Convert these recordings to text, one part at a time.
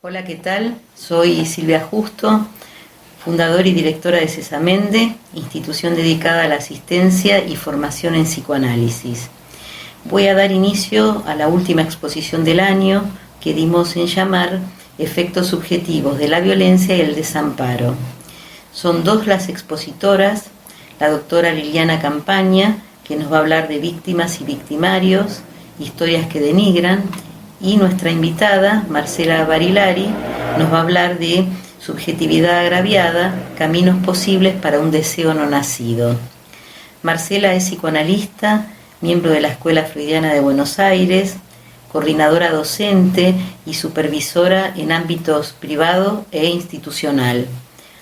Hola, ¿qué tal? Soy Silvia Justo, fundadora y directora de Cesamende, institución dedicada a la asistencia y formación en psicoanálisis. Voy a dar inicio a la última exposición del año que dimos en llamar Efectos subjetivos de la violencia y el desamparo. Son dos las expositoras, la doctora Liliana Campaña, que nos va a hablar de víctimas y victimarios, historias que denigran, y nuestra invitada, Marcela Barilari, nos va a hablar de subjetividad agraviada, caminos posibles para un deseo no nacido. Marcela es psicoanalista, miembro de la Escuela Freudiana de Buenos Aires, coordinadora docente y supervisora en ámbitos privado e institucional,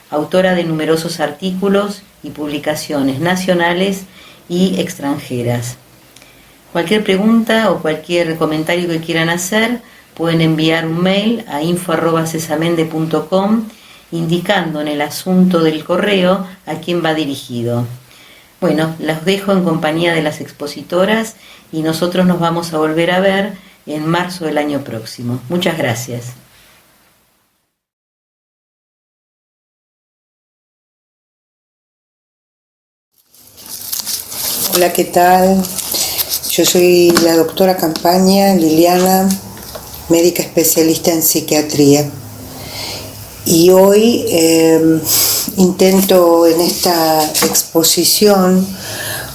autora de numerosos artículos y publicaciones nacionales y extranjeras. Cualquier pregunta o cualquier comentario que quieran hacer, pueden enviar un mail a info@cesamende.com indicando en el asunto del correo a quién va dirigido. Bueno, los dejo en compañía de las expositoras y nosotros nos vamos a volver a ver en marzo del año próximo. Muchas gracias. Hola, ¿qué tal? Yo soy la doctora Campaña, Liliana, médica especialista en psiquiatría. Y hoy intento en esta exposición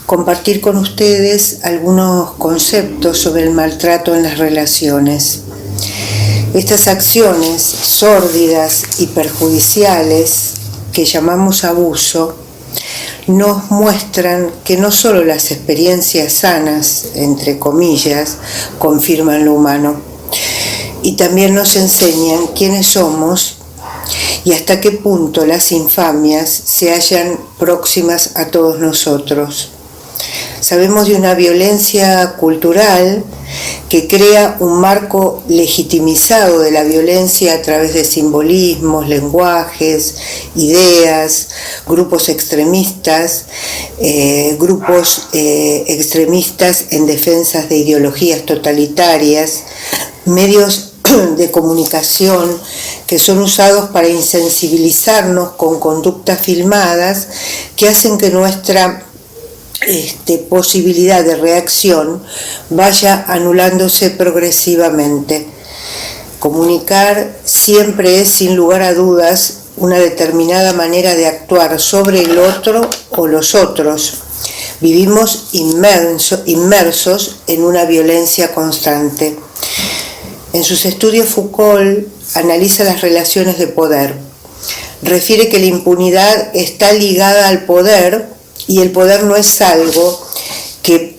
compartir con ustedes algunos conceptos sobre el maltrato en las relaciones. Estas acciones sórdidas y perjudiciales que llamamos abuso nos muestran que no solo las experiencias sanas, entre comillas, confirman lo humano, y también nos enseñan quiénes somos y hasta qué punto las infamias se hallan próximas a todos nosotros. Sabemos de una violencia cultural que crea un marco legitimizado de la violencia a través de simbolismos, lenguajes, ideas, grupos extremistas en defensa de ideologías totalitarias, medios de comunicación que son usados para insensibilizarnos con conductas filmadas que hacen que nuestra posibilidad de reacción vaya anulándose progresivamente. Comunicar siempre es, sin lugar a dudas, una determinada manera de actuar sobre el otro o los otros. Vivimos inmersos en una violencia constante. En sus estudios, Foucault analiza las relaciones de poder. Refiere que la impunidad está ligada al poder, y el poder no es algo que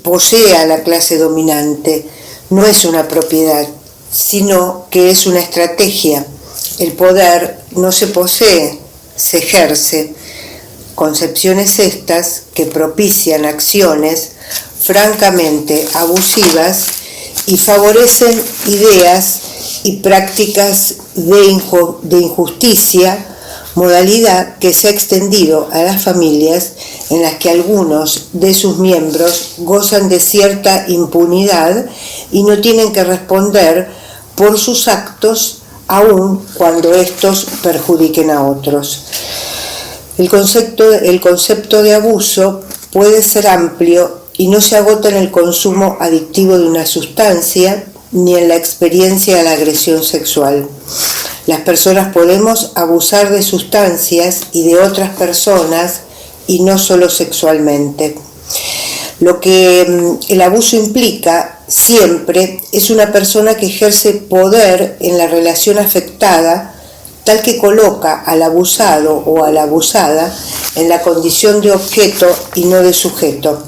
posea la clase dominante, no es una propiedad, sino que es una estrategia. El poder no se posee, se ejerce. Concepciones estas que propician acciones francamente abusivas y favorecen ideas y prácticas de injusticia, modalidad que se ha extendido a las familias en las que algunos de sus miembros gozan de cierta impunidad y no tienen que responder por sus actos aun cuando estos perjudiquen a otros. El concepto de abuso puede ser amplio y no se agota en el consumo adictivo de una sustancia ni en la experiencia de la agresión sexual. Las personas podemos abusar de sustancias y de otras personas y no solo sexualmente. Lo que el abuso implica siempre es una persona que ejerce poder en la relación afectada, tal que coloca al abusado o a la abusada en la condición de objeto y no de sujeto.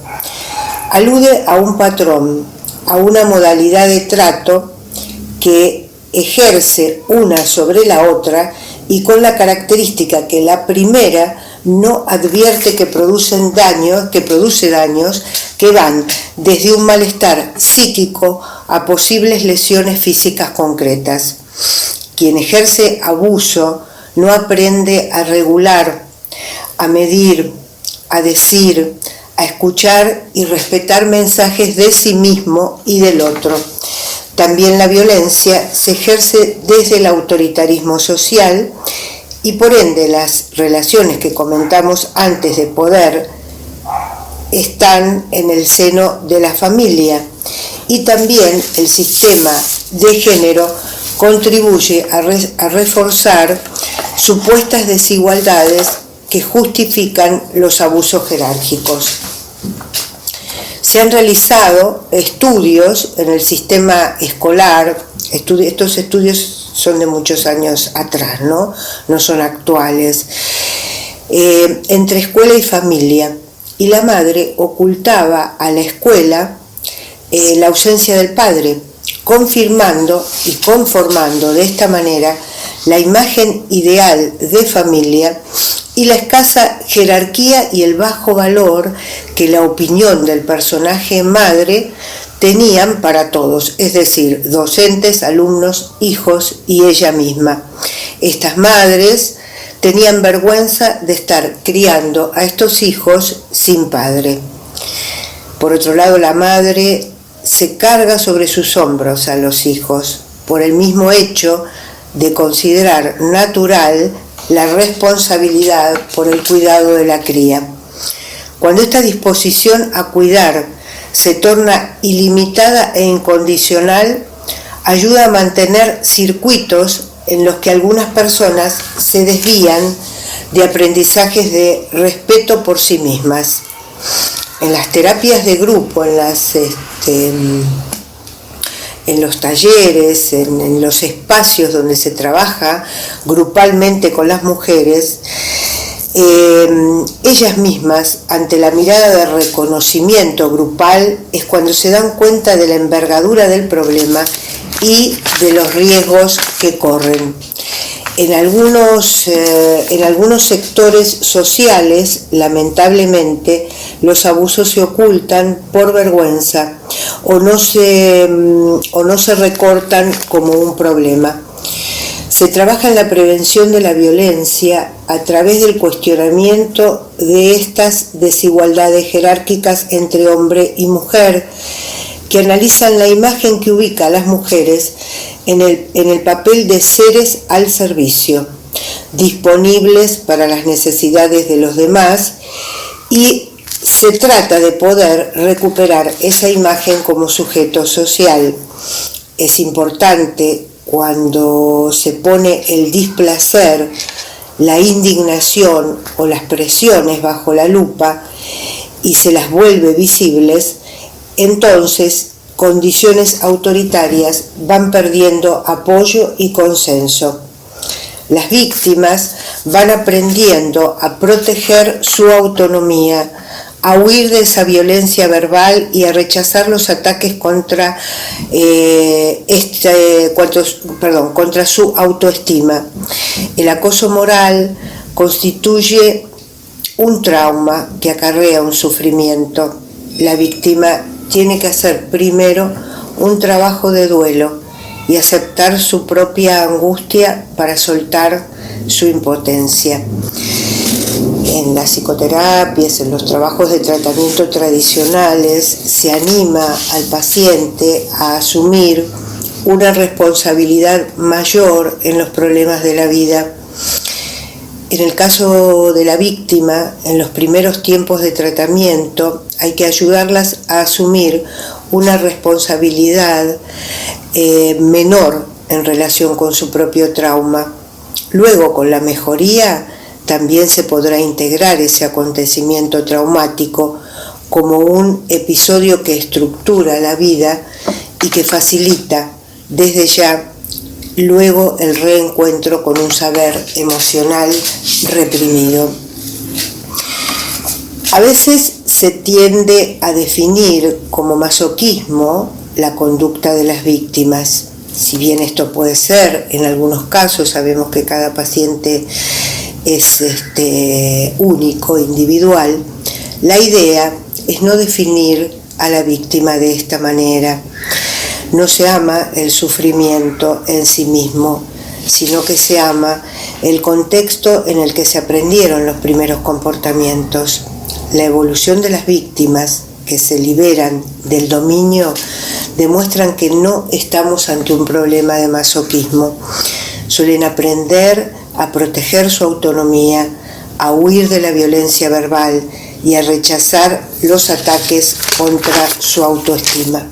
Alude a un patrón, a una modalidad de trato que ejerce una sobre la otra y con la característica que la primera no advierte que produce daños que van desde un malestar psíquico a posibles lesiones físicas concretas. Quien ejerce abuso no aprende a regular, a medir, a decir, a escuchar y respetar mensajes de sí mismo y del otro. También la violencia se ejerce desde el autoritarismo social y por ende las relaciones que comentamos antes de poder están en el seno de la familia, y también el sistema de género contribuye a reforzar supuestas desigualdades que justifican los abusos jerárquicos. Se han realizado estudios en el sistema escolar, estos estudios son de muchos años atrás, no son actuales, entre escuela y familia, y la madre ocultaba a la escuela la ausencia del padre, confirmando y conformando de esta manera la imagen ideal de familia y la escasa jerarquía y el bajo valor que la opinión del personaje madre tenían para todos, es decir, docentes, alumnos, hijos y ella misma. Estas madres tenían vergüenza de estar criando a estos hijos sin padre. Por otro lado, la madre se carga sobre sus hombros a los hijos por el mismo hecho de considerar natural la responsabilidad por el cuidado de la cría. Cuando esta disposición a cuidar se torna ilimitada e incondicional, ayuda a mantener circuitos en los que algunas personas se desvían de aprendizajes de respeto por sí mismas. En las terapias de grupo, en los talleres, en los espacios donde se trabaja grupalmente con las mujeres, ellas mismas, ante la mirada de reconocimiento grupal, es cuando se dan cuenta de la envergadura del problema y de los riesgos que corren. En algunos sectores sociales, lamentablemente, los abusos se ocultan por vergüenza o no se recortan como un problema. Se trabaja en la prevención de la violencia a través del cuestionamiento de estas desigualdades jerárquicas entre hombre y mujer, que analizan la imagen que ubica a las mujeres en el papel de seres al servicio, disponibles para las necesidades de los demás, y se trata de poder recuperar esa imagen como sujeto social. Es importante cuando se pone el displacer, la indignación o las presiones bajo la lupa y se las vuelve visibles, entonces condiciones autoritarias van perdiendo apoyo y consenso. Las víctimas van aprendiendo a proteger su autonomía, a huir de esa violencia verbal y a rechazar los ataques contra su autoestima. El acoso moral constituye un trauma que acarrea un sufrimiento. La víctima tiene que hacer primero un trabajo de duelo y aceptar su propia angustia para soltar su impotencia. En las psicoterapias, en los trabajos de tratamiento tradicionales, se anima al paciente a asumir una responsabilidad mayor en los problemas de la vida. En el caso de la víctima, en los primeros tiempos de tratamiento, hay que ayudarlas a asumir una responsabilidad menor en relación con su propio trauma. Luego, con la mejoría, también se podrá integrar ese acontecimiento traumático como un episodio que estructura la vida y que facilita desde ya luego el reencuentro con un saber emocional reprimido. A veces se tiende a definir como masoquismo la conducta de las víctimas. Si bien esto puede ser, en algunos casos sabemos que cada paciente es único, individual, la idea es no definir a la víctima de esta manera. No se ama el sufrimiento en sí mismo, sino que se ama el contexto en el que se aprendieron los primeros comportamientos. La evolución de las víctimas que se liberan del dominio demuestran que no estamos ante un problema de masoquismo. Suelen aprender a proteger su autonomía, a huir de la violencia verbal y a rechazar los ataques contra su autoestima.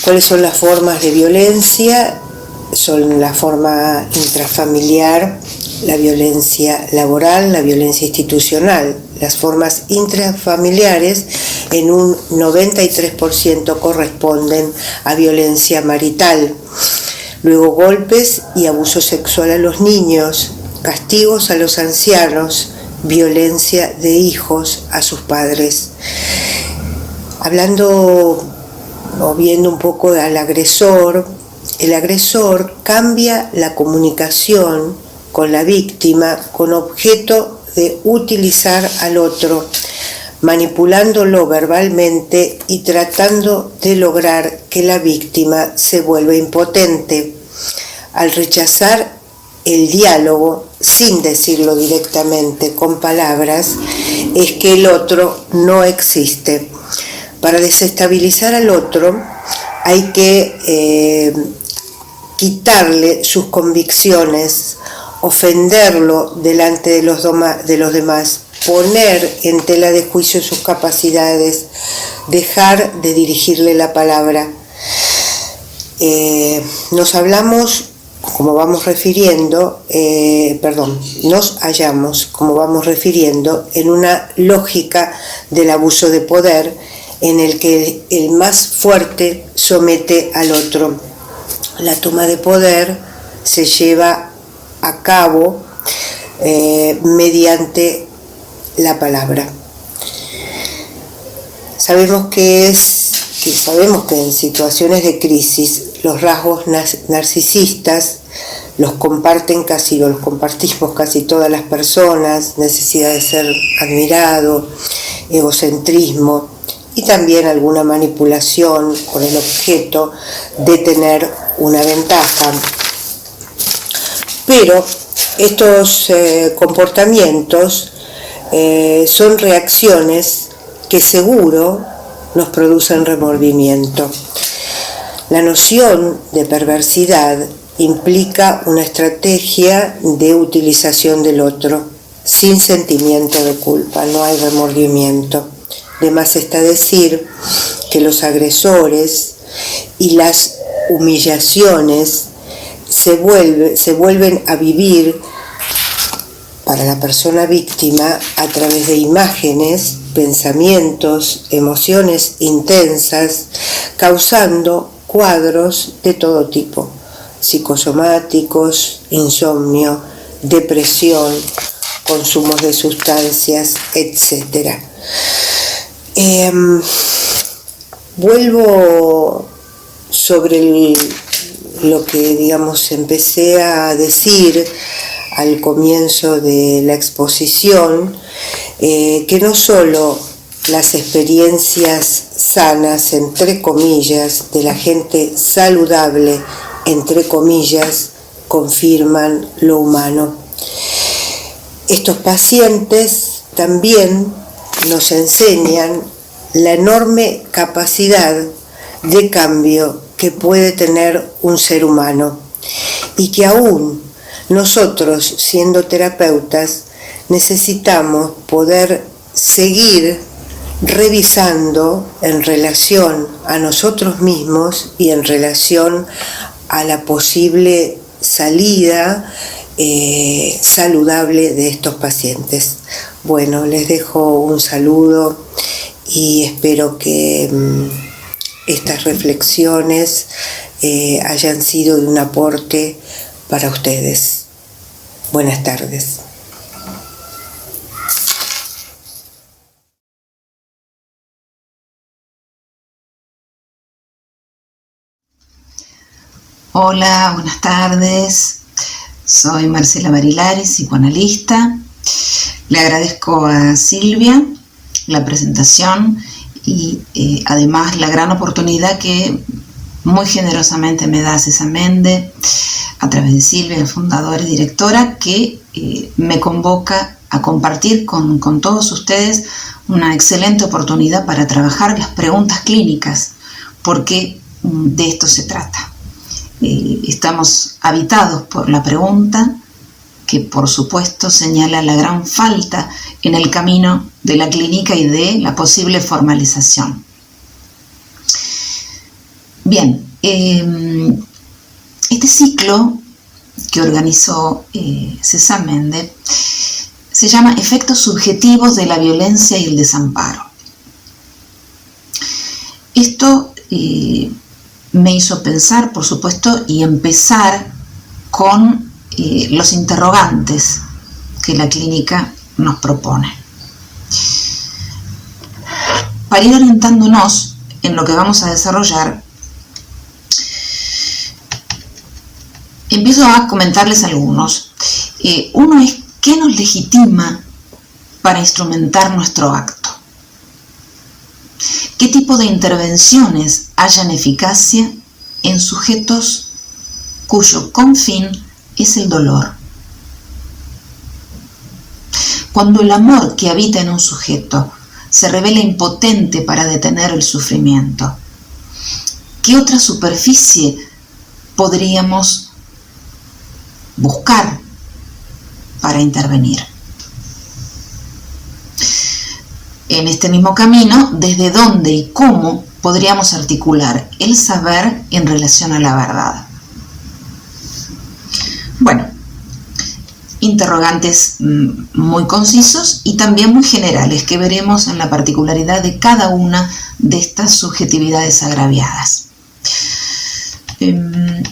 ¿Cuáles son las formas de violencia? Son la forma intrafamiliar, la violencia laboral, la violencia institucional. Las formas intrafamiliares en un 93% corresponden a violencia marital. Luego golpes y abuso sexual a los niños, castigos a los ancianos, violencia de hijos a sus padres. Hablando o viendo un poco al agresor, el agresor cambia la comunicación con la víctima con objeto de utilizar al otro, manipulándolo verbalmente y tratando de lograr que la víctima se vuelva impotente. Al rechazar el diálogo, sin decirlo directamente con palabras, es que el otro no existe. Para desestabilizar al otro hay que quitarle sus convicciones, ofenderlo delante de los demás, poner en tela de juicio sus capacidades, dejar de dirigirle la palabra. Nos hallamos, como vamos refiriendo, en una lógica del abuso de poder en el que el más fuerte somete al otro. La toma de poder se lleva a cabo mediante la palabra. Sabemos que en situaciones de crisis los rasgos narcisistas los compartimos casi todas las personas: necesidad de ser admirado, egocentrismo y también alguna manipulación con el objeto de tener una ventaja. Pero estos comportamientos son reacciones que seguro nos producen remordimiento. La noción de perversidad implica una estrategia de utilización del otro, sin sentimiento de culpa, no hay remordimiento. De más está decir que los agresores y las humillaciones se vuelven a vivir para la persona víctima a través de imágenes, pensamientos, emociones intensas, causando cuadros de todo tipo: psicosomáticos, insomnio, depresión, consumos de sustancias, etc. Vuelvo sobre lo que, empecé a decir al comienzo de la exposición, que no solo las experiencias sanas, entre comillas, de la gente saludable, entre comillas, confirman lo humano. Estos pacientes también nos enseñan la enorme capacidad de cambio que puede tener un ser humano y que aún nosotros, siendo terapeutas, necesitamos poder seguir revisando en relación a nosotros mismos y en relación a la posible salida saludable de estos pacientes. Bueno, les dejo un saludo y espero que estas reflexiones hayan sido de un aporte para ustedes. Buenas tardes. Hola, buenas tardes. Soy Marcela Barilari, psicoanalista. Le agradezco a Silvia la presentación y además la gran oportunidad que muy generosamente me da Cesamende a través de Silvia, fundadora y directora, que me convoca a compartir con todos ustedes una excelente oportunidad para trabajar las preguntas clínicas, porque de esto se trata. Estamos habitados por la pregunta, que por supuesto señala la gran falta en el camino de la clínica y de la posible formalización. Bien, este ciclo que organizó Cesamende se llama Efectos subjetivos de la violencia y el desamparo. Esto me hizo pensar, por supuesto, y empezar con los interrogantes que la clínica nos propone. Para ir orientándonos en lo que vamos a desarrollar, empiezo a comentarles algunos. Uno es: ¿qué nos legitima para instrumentar nuestro acto? ¿Qué tipo de intervenciones hallan eficacia en sujetos cuyo confín es el dolor? Cuando el amor que habita en un sujeto se revela impotente para detener el sufrimiento, ¿qué otra superficie podríamos buscar para intervenir? En este mismo camino, ¿desde dónde y cómo podríamos articular el saber en relación a la verdad? Bueno, interrogantes muy concisos y también muy generales que veremos en la particularidad de cada una de estas subjetividades agraviadas. El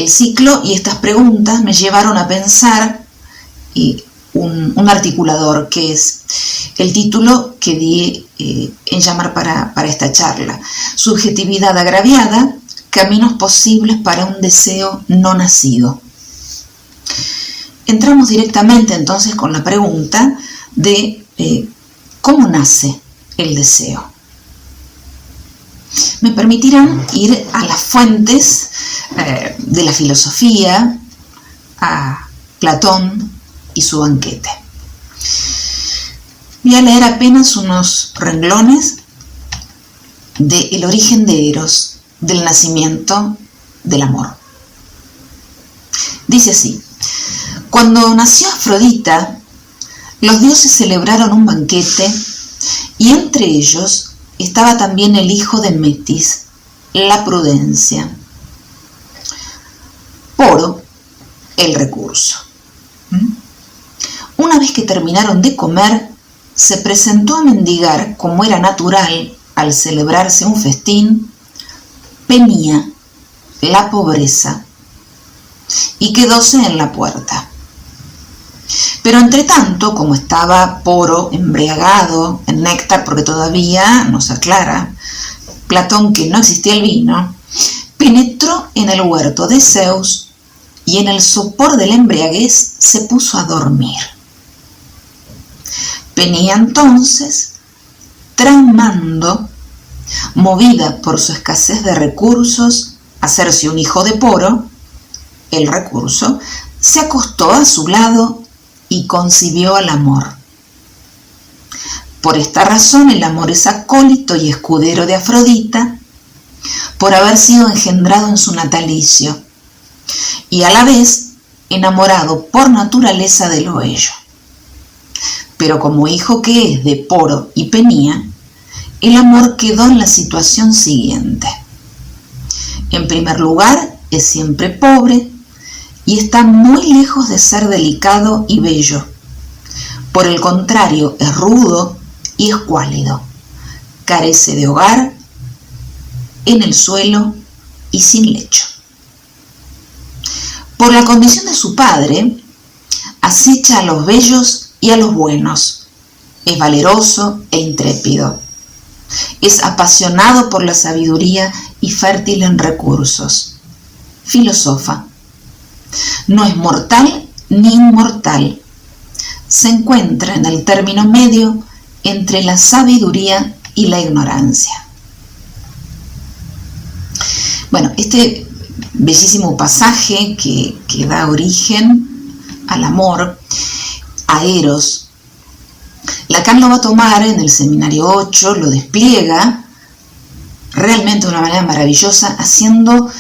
ciclo y estas preguntas me llevaron a pensar un articulador, que es el título que di en llamar para esta charla: Subjetividad agraviada, caminos posibles para un deseo no nacido. Entramos directamente entonces con la pregunta de ¿cómo nace el deseo? Me permitirán ir a las fuentes de la filosofía, a Platón y su banquete. Voy a leer apenas unos renglones de El origen de Eros, del nacimiento del amor. Dice así: cuando nació Afrodita, los dioses celebraron un banquete y entre ellos estaba también el hijo de Metis, la prudencia. Poro, el recurso. Una vez que terminaron de comer, se presentó a mendigar, como era natural al celebrarse un festín, Penía, la pobreza, y quedóse en la puerta. Pero entre tanto, como estaba Poro embriagado en néctar, porque todavía nos aclara Platón que no existía el vino, penetró en el huerto de Zeus y en el sopor de la embriaguez se puso a dormir. Penía entonces, tramando, movida por su escasez de recursos, hacerse un hijo de Poro, el recurso, se acostó a su lado y concibió al amor. Por esta razón el amor es acólito y escudero de Afrodita, por haber sido engendrado en su natalicio, y a la vez enamorado por naturaleza de lo bello. Pero como hijo que es de Poro y Penía, el amor quedó en la situación siguiente. En primer lugar, es siempre pobre y está muy lejos de ser delicado y bello. Por el contrario, es rudo y escuálido. Carece de hogar, en el suelo y sin lecho. Por la condición de su padre, acecha a los bellos y a los buenos. Es valeroso e intrépido. Es apasionado por la sabiduría y fértil en recursos. Filosofa. No es mortal ni inmortal. Se encuentra en el término medio entre la sabiduría y la ignorancia. Bueno, este bellísimo pasaje que da origen al amor, a Eros, Lacan lo va a tomar en el Seminario 8, lo despliega realmente de una manera maravillosa, haciendo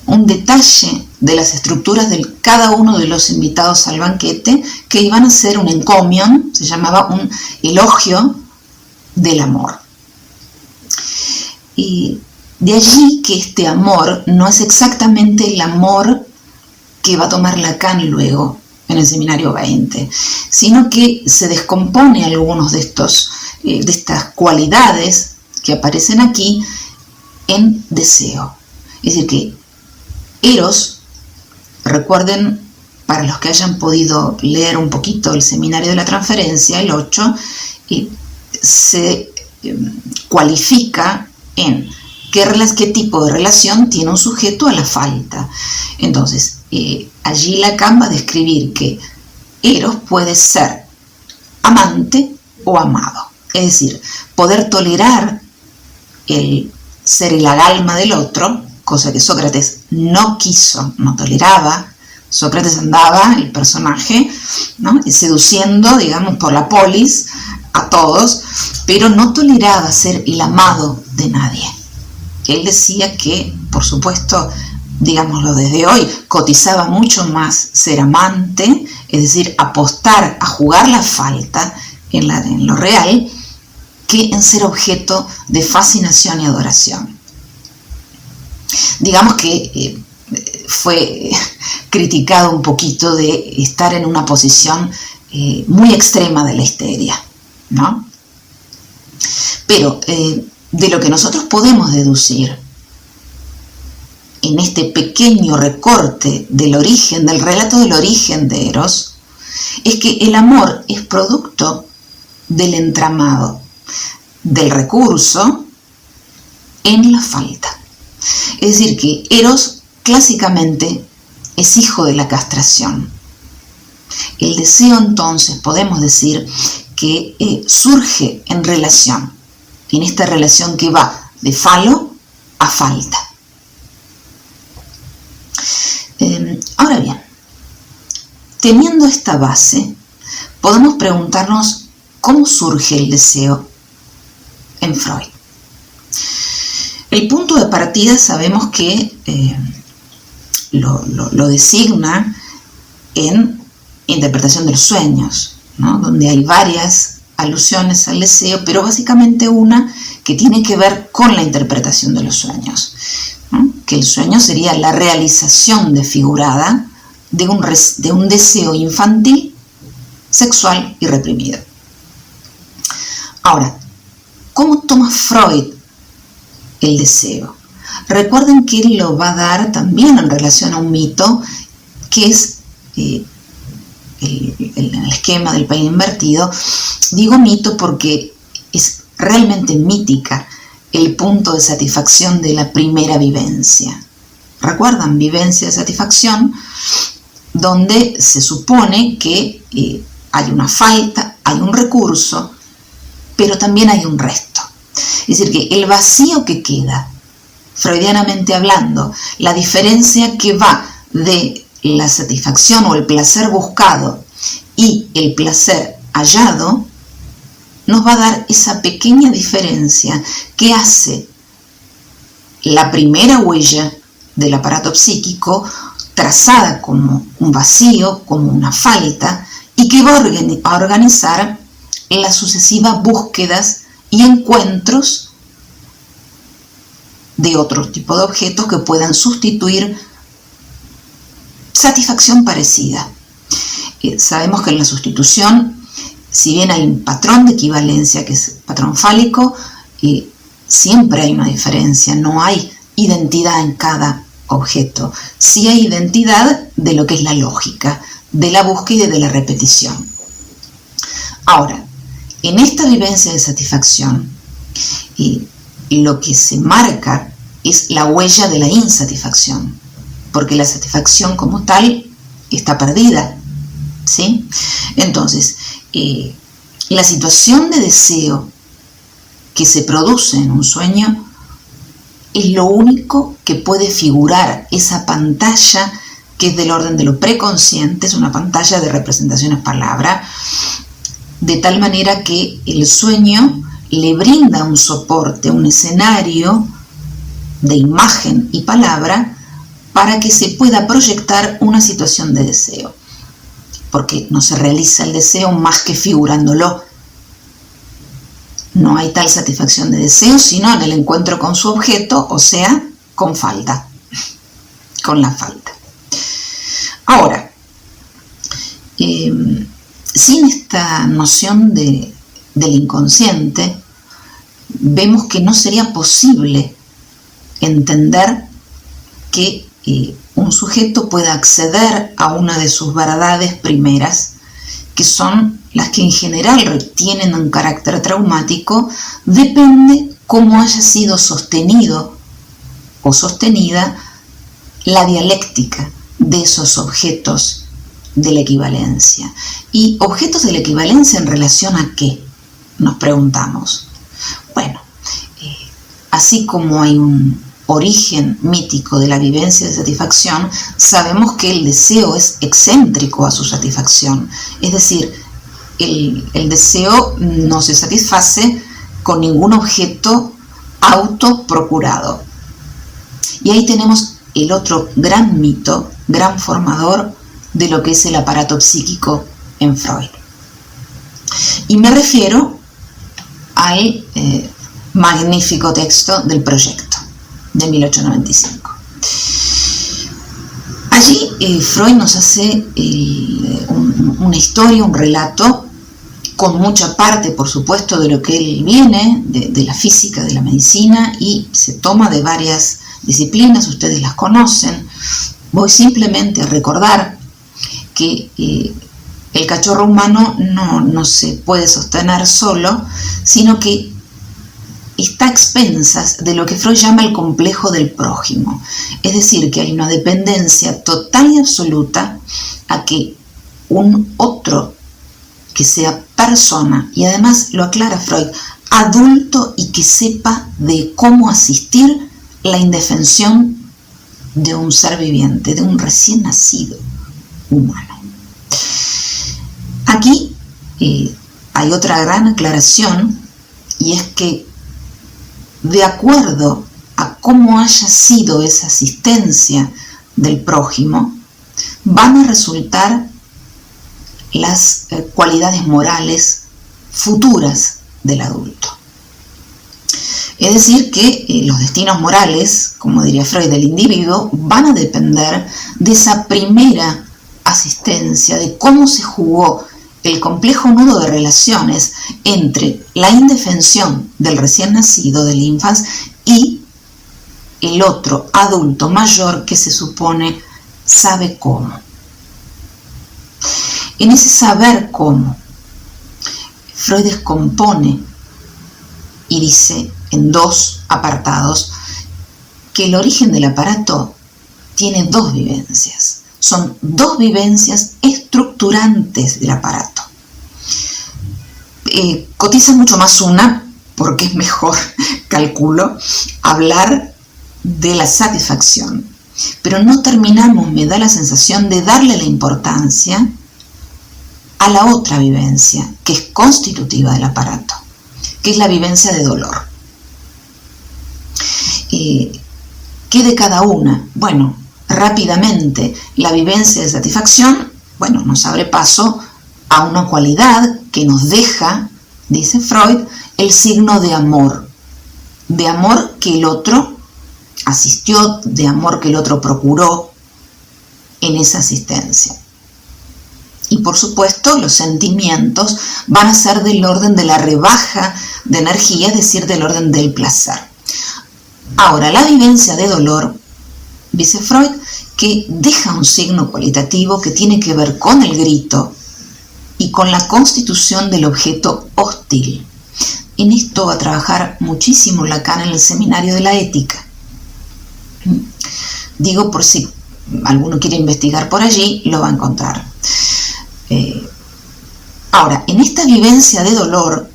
un detalle de las estructuras de cada uno de los invitados al banquete, que iban a ser un encomium, se llamaba un elogio del amor. Y de allí que este amor no es exactamente el amor que va a tomar Lacan luego en el seminario 20, sino que se descompone algunos de estas cualidades que aparecen aquí en deseo. Es decir, que Eros, recuerden, para los que hayan podido leer un poquito el seminario de la transferencia, el 8, se cualifica en qué tipo de relación tiene un sujeto a la falta. Entonces, allí Lacan va a describir que Eros puede ser amante o amado. Es decir, poder tolerar el ser el alma del otro, cosa que Sócrates no quiso, no toleraba. Sócrates andaba, el personaje, ¿no?, seduciendo, digamos, por la polis a todos, pero no toleraba ser el amado de nadie. Él decía que, por supuesto, digámoslo desde hoy, cotizaba mucho más ser amante, es decir, apostar a jugar la falta en lo real, que en ser objeto de fascinación y adoración. Digamos que fue criticado un poquito de estar en una posición muy extrema de la histeria, ¿no? Pero de lo que nosotros podemos deducir en este pequeño recorte del origen, del relato del origen de Eros, es que el amor es producto del entramado, del recurso en la falta. Es decir, que Eros clásicamente es hijo de la castración. El deseo, entonces, podemos decir que surge en relación, en esta relación que va de falo a falta. Ahora bien, teniendo esta base, podemos preguntarnos cómo surge el deseo en Freud. El punto de partida sabemos que lo designa en interpretación de los sueños, ¿no?, donde hay varias alusiones al deseo, pero básicamente una que tiene que ver con la interpretación de los sueños, ¿no?, que el sueño sería la realización desfigurada de un deseo infantil, sexual y reprimido. Ahora, ¿cómo toma Freud el deseo? Recuerden que él lo va a dar también en relación a un mito que es el esquema del país invertido. Digo mito porque es realmente mítica el punto de satisfacción de la primera vivencia. ¿Recuerdan? Vivencia de satisfacción, donde se supone que hay una falta, hay un recurso, pero también hay un resto. Es decir, que el vacío que queda, freudianamente hablando, la diferencia que va de la satisfacción o el placer buscado y el placer hallado, nos va a dar esa pequeña diferencia que hace la primera huella del aparato psíquico trazada como un vacío, como una falta, y que va a organizar las sucesivas búsquedas y encuentros de otro tipo de objetos que puedan sustituir satisfacción parecida. Sabemos que en la sustitución, si bien hay un patrón de equivalencia que es patrón fálico, siempre hay una diferencia, no hay identidad en cada objeto. Sí hay identidad de lo que es la lógica, de la búsqueda y de la repetición. Ahora, en esta vivencia de satisfacción, lo que se marca es la huella de la insatisfacción, porque la satisfacción como tal está perdida, ¿sí? Entonces, la situación de deseo que se produce en un sueño es lo único que puede figurar esa pantalla que es del orden de lo preconsciente, es una pantalla de representaciones palabra, de tal manera que el sueño le brinda un soporte, un escenario de imagen y palabra para que se pueda proyectar una situación de deseo, porque no se realiza el deseo más que figurándolo. No hay tal satisfacción de deseo sino en el encuentro con su objeto, o sea, con falta, con la falta. Ahora, sin esta noción del inconsciente, vemos que no sería posible entender que un sujeto pueda acceder a una de sus verdades primeras, que son las que en general tienen un carácter traumático, depende cómo haya sido sostenido o sostenida la dialéctica de esos objetos de la equivalencia. ¿Y objetos de la equivalencia en relación a qué? Nos preguntamos. Bueno, así como hay un origen mítico de la vivencia de satisfacción, sabemos que el deseo es excéntrico a su satisfacción. Es decir, el deseo no se satisface con ningún objeto autoprocurado. Y ahí tenemos el otro gran mito, gran formador de lo que es el aparato psíquico en Freud. Y me refiero al magnífico texto del Proyecto, de 1895. Allí Freud nos hace una historia, un relato, con mucha parte, por supuesto, de lo que él viene, de la física, de la medicina, y se toma de varias disciplinas, ustedes las conocen. Voy simplemente a recordar que el cachorro humano no se puede sostener solo, sino que está a expensas de lo que Freud llama el complejo del prójimo. Es decir, que hay una dependencia total y absoluta a que un otro que sea persona, y además lo aclara Freud, adulto y que sepa de cómo asistir la indefensión de un ser viviente, de un recién nacido humano. Aquí hay otra gran aclaración, y es que de acuerdo a cómo haya sido esa asistencia del prójimo, van a resultar las cualidades morales futuras del adulto. Es decir, que los destinos morales, como diría Freud, del individuo, van a depender de esa primera asistencia, de cómo se jugó el complejo nudo de relaciones entre la indefensión del recién nacido, del infans, y el otro adulto mayor que se supone sabe cómo. En ese saber cómo, Freud descompone y dice en dos apartados que el origen del aparato tiene dos vivencias. Son dos vivencias estructurantes del aparato. Cotiza mucho más una, porque es mejor, calculo, hablar de la satisfacción. Pero no terminamos, me da la sensación, de darle la importancia a la otra vivencia, que es constitutiva del aparato, que es la vivencia de dolor. ¿Qué de cada una? Bueno, rápidamente, la vivencia de satisfacción, bueno, nos abre paso a una cualidad que nos deja, dice Freud, el signo de amor que el otro asistió, de amor que el otro procuró en esa asistencia. Y por supuesto, los sentimientos van a ser del orden de la rebaja de energía, es decir, del orden del placer. Ahora, la vivencia de dolor, dice Freud, que deja un signo cualitativo que tiene que ver con el grito y con la constitución del objeto hostil. En esto va a trabajar muchísimo Lacan en el seminario de la ética. Digo, por si alguno quiere investigar por allí, lo va a encontrar. Ahora, en esta vivencia de dolor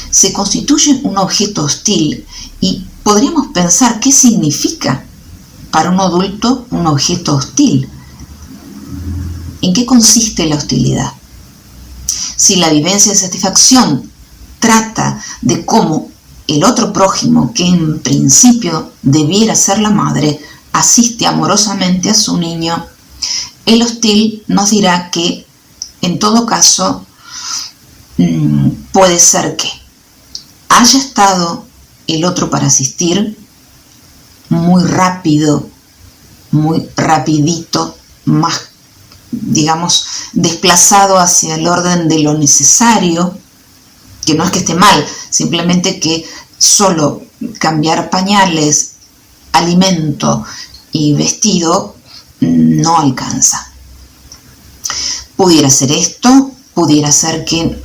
se constituye un objeto hostil, y podríamos pensar qué significa para un adulto un objeto hostil. ¿En qué consiste la hostilidad? Si la vivencia de satisfacción trata de cómo el otro prójimo, que en principio debiera ser la madre, asiste amorosamente a su niño, el hostil nos dirá que en todo caso puede ser que haya estado el otro para asistir muy rápido, muy rapidito, más, digamos, desplazado hacia el orden de lo necesario, que no es que esté mal, simplemente que solo cambiar pañales, alimento y vestido no alcanza. Pudiera ser esto, pudiera ser que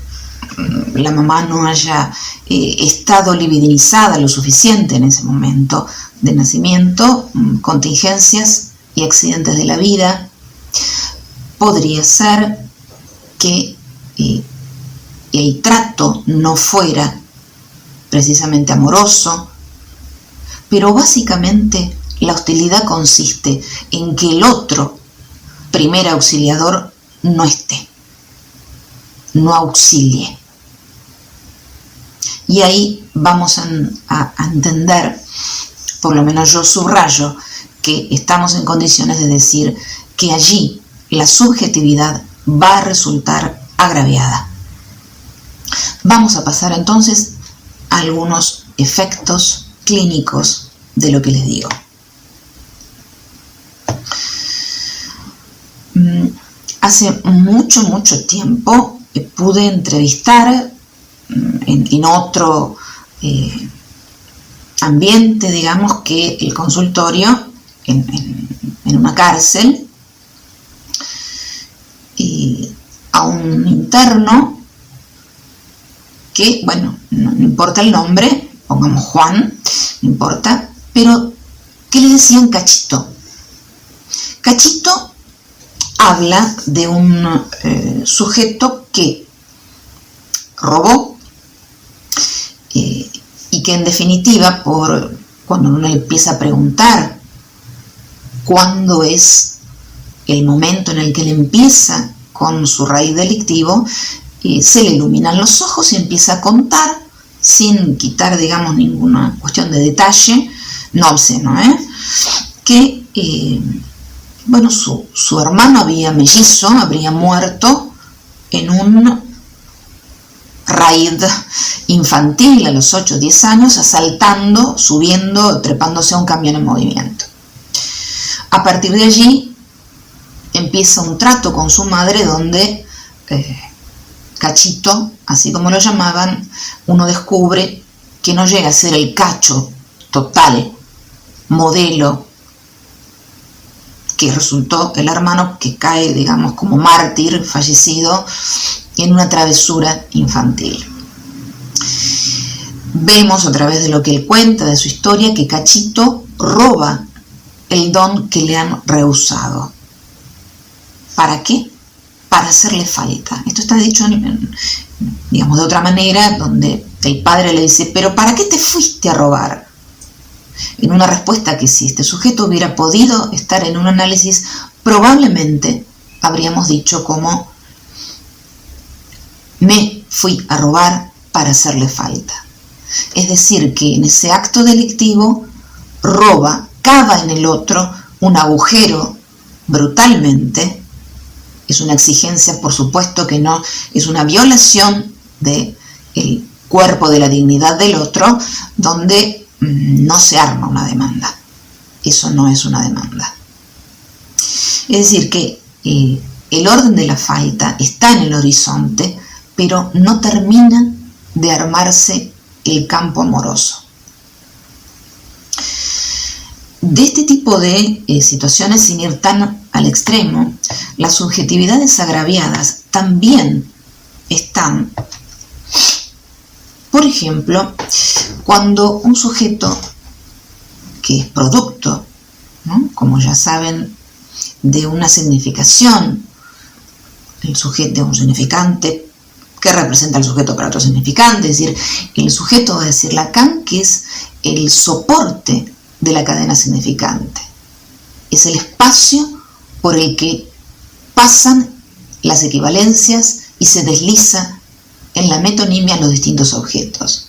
la mamá no haya estado libidinizada lo suficiente en ese momento de nacimiento, contingencias y accidentes de la vida. Podría ser que el trato no fuera precisamente amoroso, pero básicamente la hostilidad consiste en que el otro, primer auxiliador, no esté, no auxilie. Y ahí vamos a entender, por lo menos yo subrayo, que estamos en condiciones de decir que allí la subjetividad va a resultar agraviada. Vamos a pasar entonces a algunos efectos clínicos de lo que les digo. Hace mucho tiempo pude entrevistar en otro ambiente, digamos, que el consultorio, en una cárcel, a un interno que, bueno, no importa el nombre, pongamos Juan, no importa, pero que le decían Cachito. Cachito habla de un sujeto que robó y que en definitiva, cuando uno le empieza a preguntar cuándo es el momento en el que él empieza con su raíz delictivo, se le iluminan los ojos y empieza a contar sin quitar, digamos, ninguna cuestión de detalle, no obsceno, que bueno, su hermano habría muerto en un raid infantil a los 8 o 10 años, asaltando, subiendo, trepándose a un camión en movimiento. A partir de allí empieza un trato con su madre donde Cachito, así como lo llamaban, uno descubre que no llega a ser el cacho total, modelo, que resultó el hermano, que cae, digamos, como mártir, fallecido en una travesura infantil. Vemos a través de lo que él cuenta, de su historia, que Cachito roba el don que le han rehusado. ¿Para qué? Para hacerle falta. Esto está dicho, digamos, de otra manera, donde el padre le dice, ¿pero para qué te fuiste a robar? En una respuesta que si este sujeto hubiera podido estar en un análisis, probablemente habríamos dicho como, me fui a robar para hacerle falta. Es decir, que en ese acto delictivo roba, cava en el otro un agujero brutalmente. Es una exigencia, por supuesto que no, es una violación del cuerpo, de la dignidad del otro, donde no se arma una demanda. Eso no es una demanda. Es decir, que el orden de la falta está en el horizonte, pero no termina de armarse el campo amoroso. De este tipo de situaciones, sin ir tan al extremo, las subjetividades agraviadas también están, por ejemplo, cuando un sujeto que es producto, ¿no?, como ya saben, de una significación, el sujeto, un significante que representa al sujeto para otro significante, es decir, el sujeto, va a decir Lacan, que es el soporte de la cadena significante, es el espacio por el que pasan las equivalencias y se desliza en la metonimia los distintos objetos,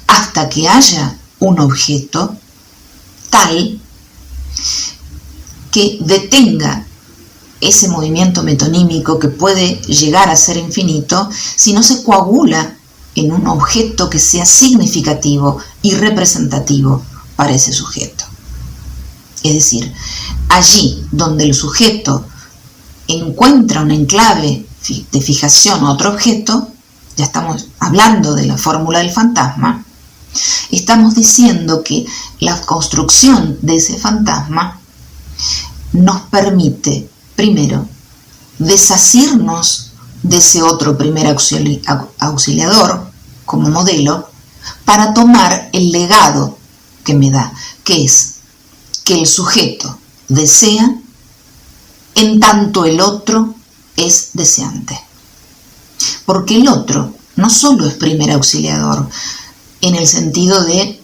hasta que haya un objeto tal que detenga ese movimiento metonímico que puede llegar a ser infinito si no se coagula en un objeto que sea significativo y representativo para ese sujeto. Es decir, allí donde el sujeto encuentra un enclave de fijación a otro objeto, ya estamos hablando de la fórmula del fantasma, estamos diciendo que la construcción de ese fantasma nos permite, primero, desasirnos de ese otro primer auxiliador como modelo para tomar el legado que me da, que es que el sujeto desea en tanto el otro es deseante. Porque el otro no solo es primer auxiliador en el sentido de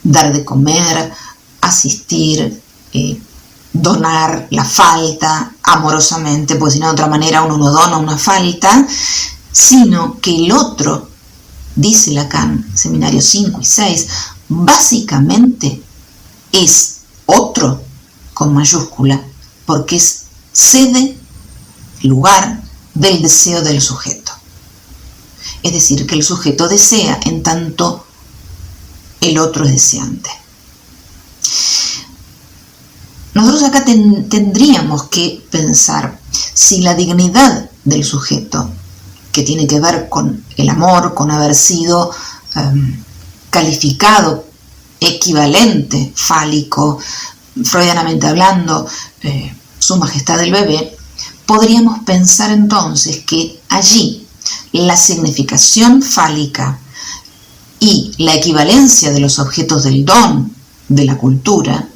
dar de comer, asistir, donar la falta amorosamente, pues si no de otra manera uno no dona una falta, sino que el otro, dice Lacan, Seminario 5 y 6, básicamente es otro con mayúscula, porque es sede, lugar del deseo del sujeto. Es decir, que el sujeto desea en tanto el otro es deseante. Nosotros acá tendríamos que pensar si la dignidad del sujeto, que tiene que ver con el amor, con haber sido calificado, equivalente, fálico, freudianamente hablando, su majestad del bebé, podríamos pensar entonces que allí la significación fálica y la equivalencia de los objetos del don de la cultura,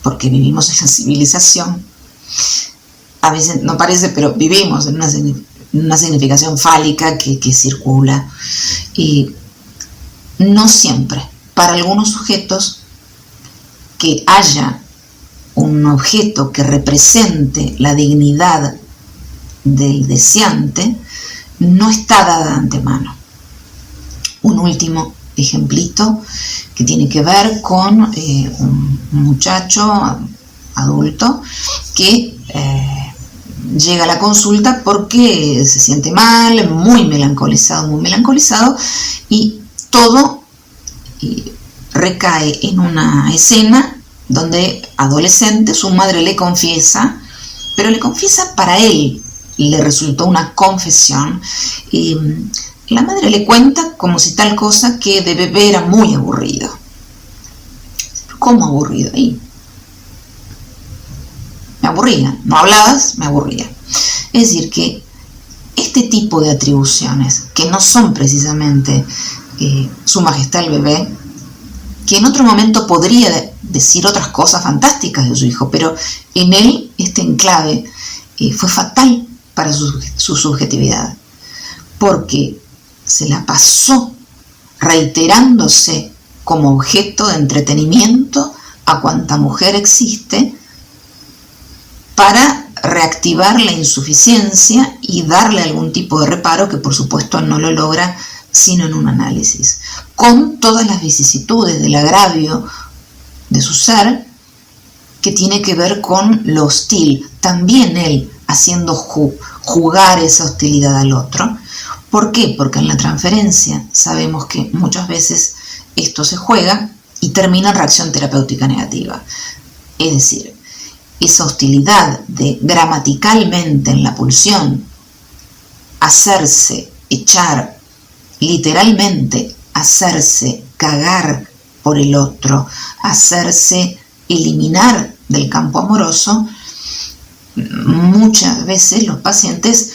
porque vivimos en la civilización, a veces no parece, pero vivimos en una significación fálica que circula, y no siempre, para algunos sujetos, que haya un objeto que represente la dignidad del deseante, no está dada de antemano. Un último ejemplito que tiene que ver con un muchacho adulto que llega a la consulta porque se siente mal, muy melancolizado, y todo recae en una escena donde, adolescente, su madre le confiesa, pero le confiesa para él, le resultó una confesión, y la madre le cuenta como si tal cosa que de bebé era muy aburrido. ¿Cómo aburrido? Y me aburría, no hablabas, me aburría. Es decir, que este tipo de atribuciones, que no son precisamente su majestad el bebé, que en otro momento podría decir otras cosas fantásticas de su hijo, pero en él este enclave fue fatal para su subjetividad, porque se la pasó reiterándose como objeto de entretenimiento a cuanta mujer existe para reactivar la insuficiencia y darle algún tipo de reparo que por supuesto no lo logra sino en un análisis, con todas las vicisitudes del agravio de su ser, que tiene que ver con lo hostil, también él haciendo jugar esa hostilidad al otro. ¿Por qué? Porque en la transferencia sabemos que muchas veces esto se juega y termina en reacción terapéutica negativa. Es decir, esa hostilidad de gramaticalmente en la pulsión hacerse echar, literalmente hacerse cagar por el otro, hacerse eliminar del campo amoroso, muchas veces los pacientes,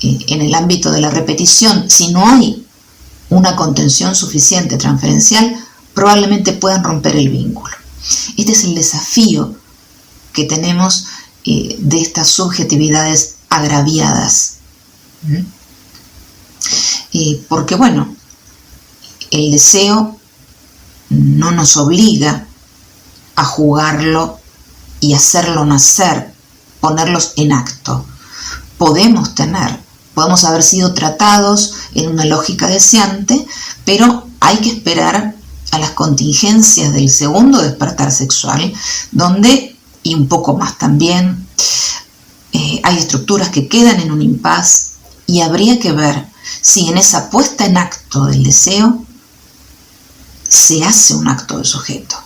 en el ámbito de la repetición, si no hay una contención suficiente transferencial, probablemente puedan romper el vínculo. Este es el desafío que tenemos de estas subjetividades agraviadas. Porque el deseo no nos obliga a jugarlo y hacerlo nacer, ponerlos en acto. Podemos tener, Podemos haber sido tratados en una lógica deseante, pero hay que esperar a las contingencias del segundo despertar sexual, donde, y un poco más también, hay estructuras que quedan en un impas y habría que ver si en esa puesta en acto del deseo se hace un acto de sujeto.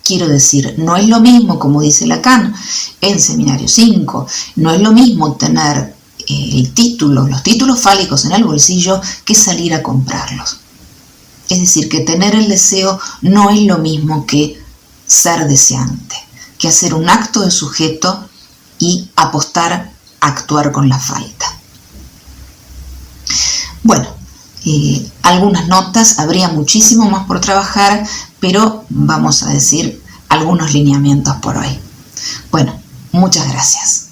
Quiero decir, no es lo mismo, como dice Lacan en Seminario 5, no es lo mismo tener los títulos fálicos en el bolsillo que salir a comprarlos. Es decir, que tener el deseo no es lo mismo que ser deseante, que hacer un acto de sujeto y apostar a actuar con la falta. Bueno, algunas notas, habría muchísimo más por trabajar, pero vamos a decir algunos lineamientos por hoy. Bueno, muchas gracias.